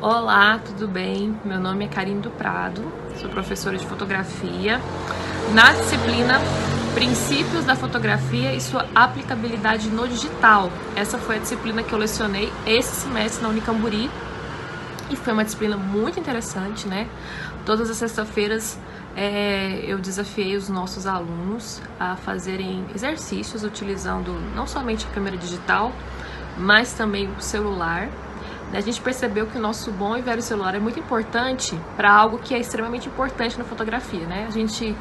Olá, tudo bem? Meu nome é Karine do Prado, sou professora de fotografia na disciplina Princípios da Fotografia e sua aplicabilidade no digital. Essa foi a disciplina que eu lecionei esse semestre na Unicamburi e foi uma disciplina muito interessante, né? Todas as sextas-feiras eu desafiei os nossos alunos a fazerem exercícios utilizando não somente a câmera digital, mas também o celular. A gente percebeu que o nosso bom e velho celular é muito importante para algo que é extremamente importante na fotografia, né? A gente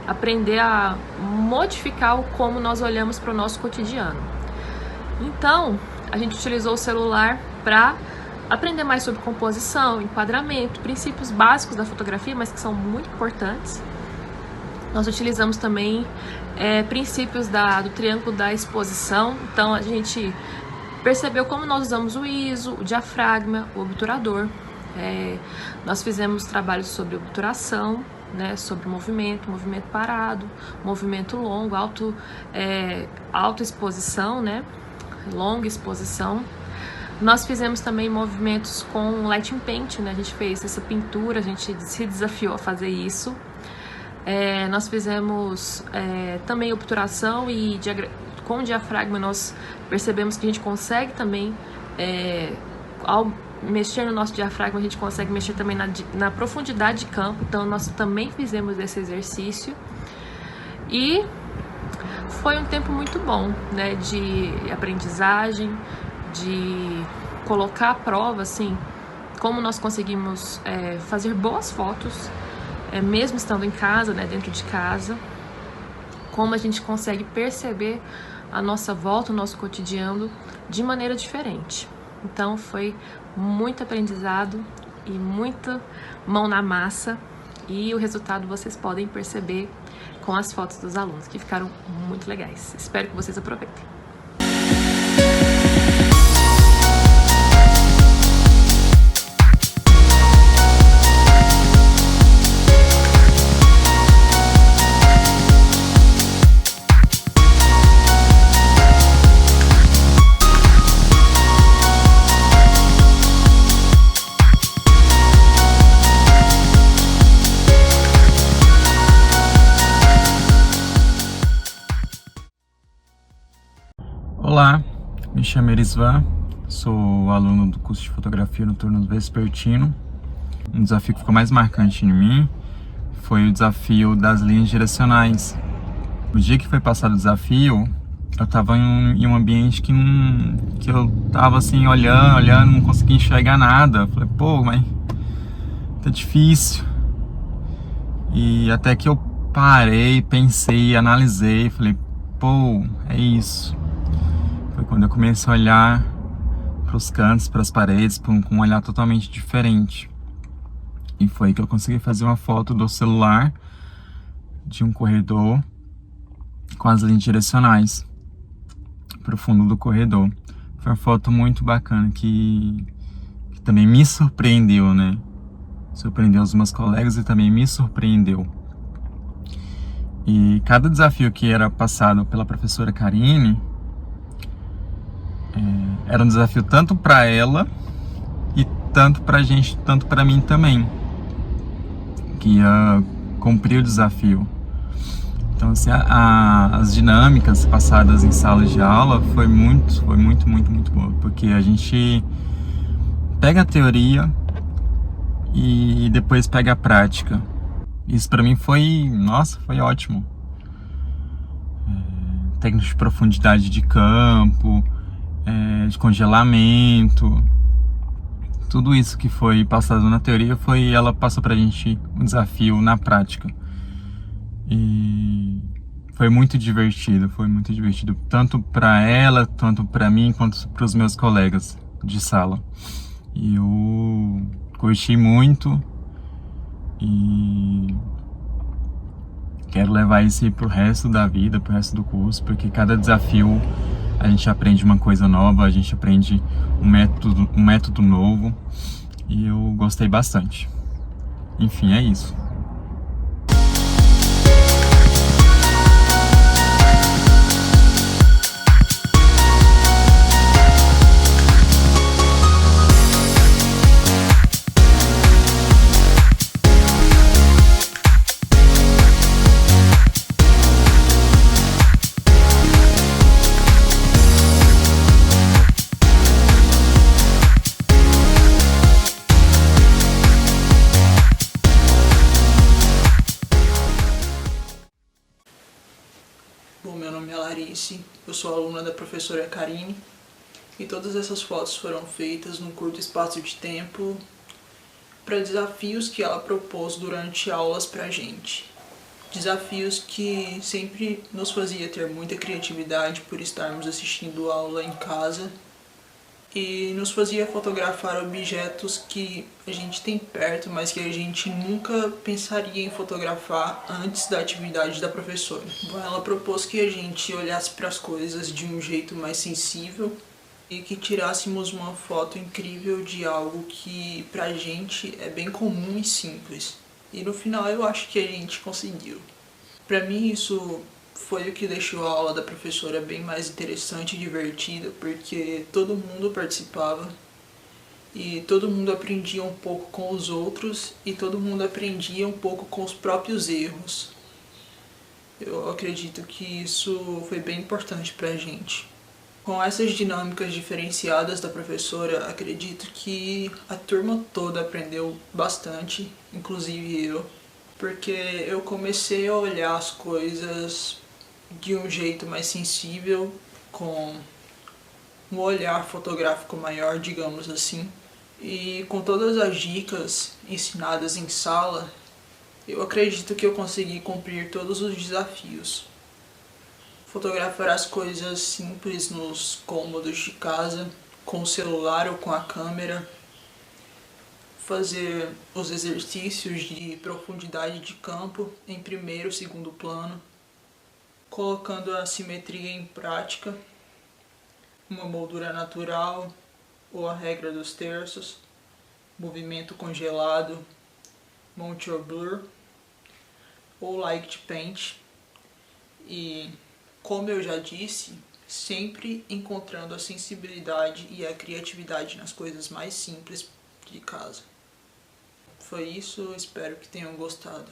aprender a modificar o como nós olhamos para o nosso cotidiano. Então, a gente utilizou o celular para aprender mais sobre composição, enquadramento, princípios básicos da fotografia, mas que são muito importantes. Nós utilizamos também princípios do triângulo da exposição. Então, a gente percebeu como nós usamos o ISO, o diafragma, o obturador. Nós fizemos trabalhos sobre obturação, né, sobre movimento parado, movimento longo, alta exposição, né, longa exposição. Nós fizemos também movimentos com lighting paint, né, a gente fez essa pintura, a gente se desafiou a fazer isso. Nós fizemos também obturação e com o diafragma nós percebemos que a gente consegue também, ao mexer no nosso diafragma, a gente consegue mexer também na profundidade de campo, então nós também fizemos esse exercício. E foi um tempo muito bom, né, de aprendizagem, de colocar à prova, assim, como nós conseguimos fazer boas fotos, mesmo estando em casa, né, dentro de casa, como a gente consegue perceber a nossa volta, o nosso cotidiano de maneira diferente. Então foi muito aprendizado e muita mão na massa, e o resultado vocês podem perceber com as fotos dos alunos, que ficaram muito legais. Espero que vocês aproveitem. Olá, me chamo Erisvan, sou aluno do curso de fotografia no turno vespertino. Um desafio que ficou mais marcante em mim foi o desafio das linhas direcionais. O dia que foi passado o desafio, eu estava em um ambiente que eu estava assim, olhando, não conseguia enxergar nada. Falei, pô, mas tá difícil. E até que eu parei, pensei, analisei, falei, pô, é isso. Foi quando eu comecei a olhar para os cantos, para as paredes, com um olhar totalmente diferente. E foi que eu consegui fazer uma foto do celular de um corredor com as linhas direcionais para o fundo do corredor. Foi uma foto muito bacana que também me surpreendeu, né? Surpreendeu os meus colegas e também me surpreendeu. E cada desafio que era passado pela professora Karine era um desafio tanto para ela e tanto pra gente, tanto para mim também, que ia cumprir o desafio. Então assim, as dinâmicas passadas em salas de aula foi muito boa, porque a gente pega a teoria e depois pega a prática. Isso para mim foi ótimo. Técnicas de profundidade de campo, de congelamento, tudo isso que foi passado na teoria ela passou pra gente um desafio na prática. E foi muito divertido tanto para ela, tanto para mim, quanto para os meus colegas de sala. E eu curti muito e quero levar isso pro resto da vida, pro resto do curso, porque cada desafio a gente aprende uma coisa nova, a gente aprende um método novo, e eu gostei bastante. Enfim, é isso. meu nome é Larice, eu sou aluna da professora Karine e todas essas fotos foram feitas num curto espaço de tempo para desafios que ela propôs durante aulas pra gente. Desafios que sempre nos fazia ter muita criatividade por estarmos assistindo aula em casa e nos fazia fotografar objetos que a gente tem perto, mas que a gente nunca pensaria em fotografar antes da atividade da professora. Ela propôs que a gente olhasse para as coisas de um jeito mais sensível e que tirássemos uma foto incrível de algo que pra gente é bem comum e simples. E no final eu acho que a gente conseguiu. Pra mim isso foi o que deixou a aula da professora bem mais interessante e divertida, porque todo mundo participava e todo mundo aprendia um pouco com os outros e todo mundo aprendia um pouco com os próprios erros. Eu acredito que isso foi bem importante pra gente. Com essas dinâmicas diferenciadas da professora, acredito que a turma toda aprendeu bastante, inclusive eu, porque eu comecei a olhar as coisas de um jeito mais sensível, com um olhar fotográfico maior, digamos assim. E com todas as dicas ensinadas em sala, eu acredito que eu consegui cumprir todos os desafios. Fotografar as coisas simples nos cômodos de casa, com o celular ou com a câmera. Fazer os exercícios de profundidade de campo em primeiro e segundo plano. Colocando a simetria em prática, uma moldura natural ou a regra dos terços, movimento congelado, Monte or Blur ou Light Paint e, como eu já disse, sempre encontrando a sensibilidade e a criatividade nas coisas mais simples de casa. Foi isso, espero que tenham gostado.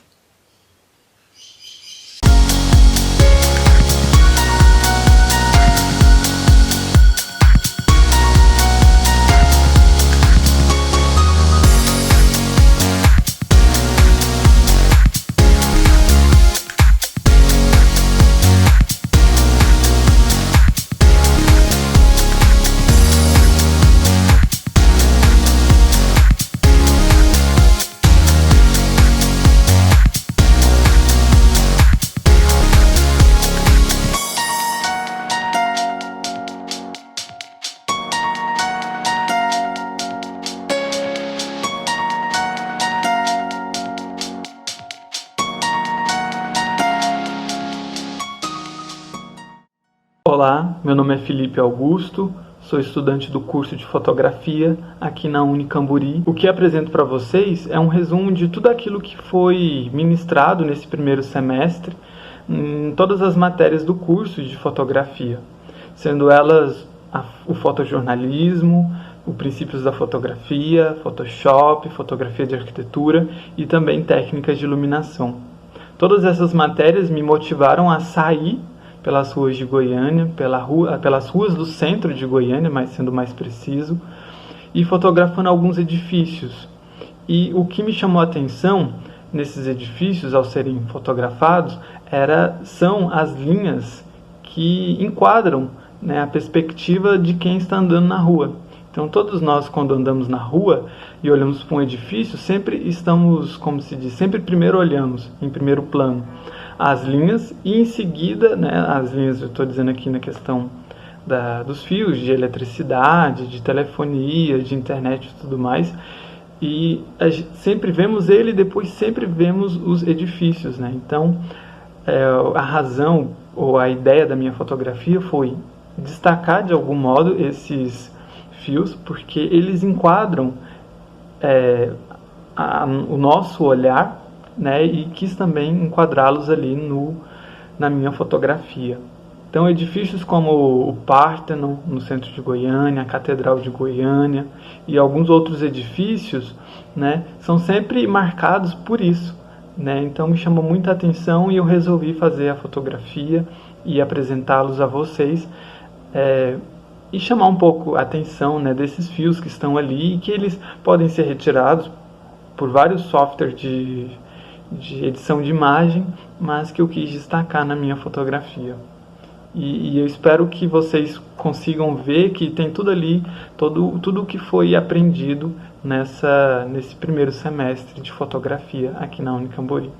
Olá, meu nome é Felipe Augusto, sou estudante do curso de fotografia aqui na Unicamburi. O que apresento para vocês é um resumo de tudo aquilo que foi ministrado nesse primeiro semestre em todas as matérias do curso de fotografia, sendo elas o fotojornalismo, os princípios da fotografia, Photoshop, fotografia de arquitetura e também técnicas de iluminação. Todas essas matérias me motivaram a sair pelas ruas de Goiânia, pelas ruas do centro de Goiânia, mas sendo mais preciso, e fotografando alguns edifícios. E o que me chamou a atenção nesses edifícios, ao serem fotografados, são as linhas que enquadram, né, a perspectiva de quem está andando na rua. Então todos nós, quando andamos na rua e olhamos para um edifício, sempre estamos, como se diz, sempre primeiro olhamos, em primeiro plano, as linhas e em seguida, né, as linhas, eu estou dizendo aqui na questão dos fios de eletricidade, de telefonia, de internet e tudo mais, e sempre vemos ele e depois sempre vemos os edifícios, né? Então a razão ou a ideia da minha fotografia foi destacar de algum modo esses fios, porque eles enquadram o nosso olhar, né, e quis também enquadrá-los ali na minha fotografia. Então, edifícios como o Parthenon, no centro de Goiânia, a Catedral de Goiânia e alguns outros edifícios, né, são sempre marcados por isso, né? Então, me chamou muita atenção e eu resolvi fazer a fotografia e apresentá-los a vocês e chamar um pouco a atenção, né, desses fios que estão ali e que eles podem ser retirados por vários softwares de edição de imagem, mas que eu quis destacar na minha fotografia. E eu espero que vocês consigam ver que tem tudo ali, tudo o que foi aprendido nesse primeiro semestre de fotografia aqui na Unicamburi.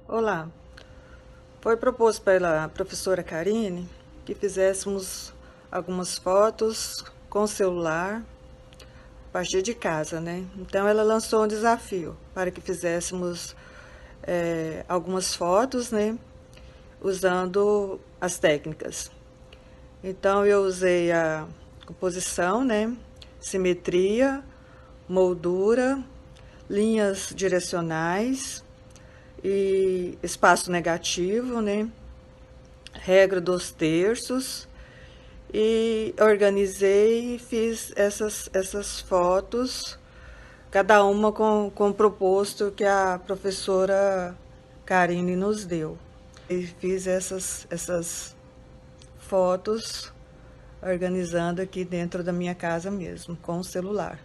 Olá, foi proposto pela professora Karine que fizéssemos algumas fotos com celular a partir de casa, né? Então ela lançou um desafio para que fizéssemos algumas fotos, né? Usando as técnicas. Então eu usei a composição, né? Simetria, moldura, linhas direcionais e espaço negativo, né? Regra dos terços, e organizei e fiz essas fotos, cada uma com o proposto que a professora Karine nos deu. E fiz essas fotos organizando aqui dentro da minha casa mesmo, com o celular.